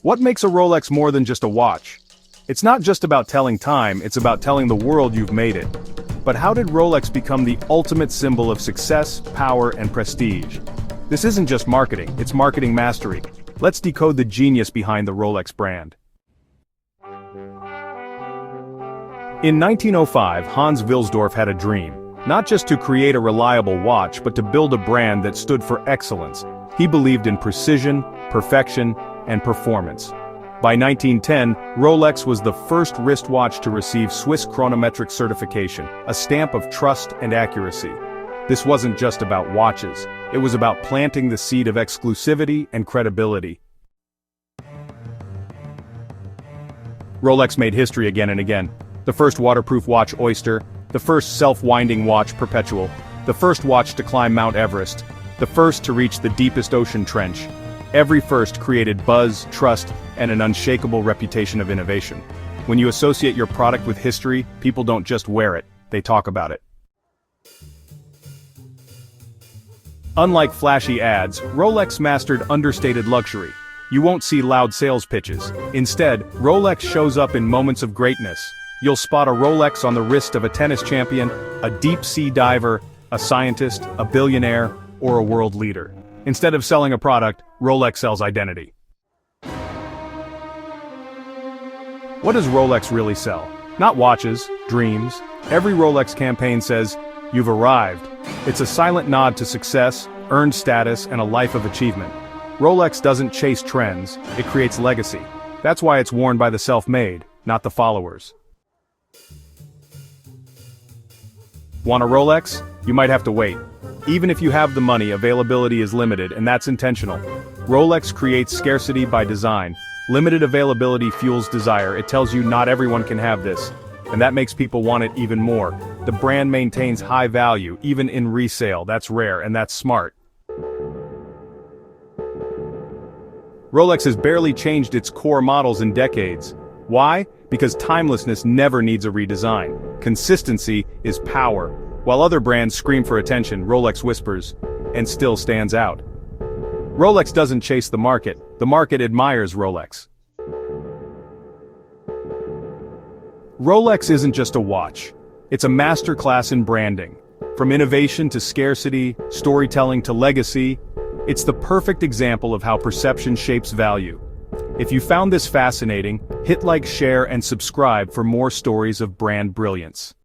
What makes a Rolex more than just a watch? It's not just about telling time, it's about telling the world you've made it. But how did Rolex become the ultimate symbol of success, power, and prestige? This isn't just marketing, it's marketing mastery. Let's decode the genius behind the Rolex brand. In 1905, Hans Wilsdorf had a dream. Not just to create a reliable watch, but to build a brand that stood for excellence. He believed in precision, perfection, and performance. By 1910, Rolex was the first wristwatch to receive Swiss chronometric certification, a stamp of trust and accuracy. This wasn't just about watches, it was about planting the seed of exclusivity and credibility. Rolex made history again and again. The first waterproof watch Oyster, the first self-winding watch Perpetual, the first watch to climb Mount Everest, the first to reach the deepest ocean trench. Every first created buzz, trust, and an unshakable reputation of innovation. When you associate your product with history, people don't just wear it, they talk about it. Unlike flashy ads, Rolex mastered understated luxury. You won't see loud sales pitches. Instead, Rolex shows up in moments of greatness. You'll spot a Rolex on the wrist of a tennis champion, a deep-sea diver, a scientist, a billionaire, or a world leader. Instead of selling a product, Rolex sells identity. What does Rolex really sell? Not watches, dreams. Every Rolex campaign says, "You've arrived." It's a silent nod to success, earned status, and a life of achievement. Rolex doesn't chase trends, it creates legacy. That's why it's worn by the self-made, not the followers. Want a Rolex? You might have to wait. Even if you have the money, availability is limited, and that's intentional. Rolex creates scarcity by design. Limited availability fuels desire. It tells you not everyone can have this, and that makes people want it even more. The brand maintains high value, even in resale. That's rare, and that's smart. Rolex has barely changed its core models in decades. Why? Because timelessness never needs a redesign. Consistency is power. While other brands scream for attention, Rolex whispers, and still stands out. Rolex doesn't chase the market admires Rolex. Rolex isn't just a watch. It's a masterclass in branding. From innovation to scarcity, storytelling to legacy, it's the perfect example of how perception shapes value. If you found this fascinating, hit like, share, and subscribe for more stories of brand brilliance.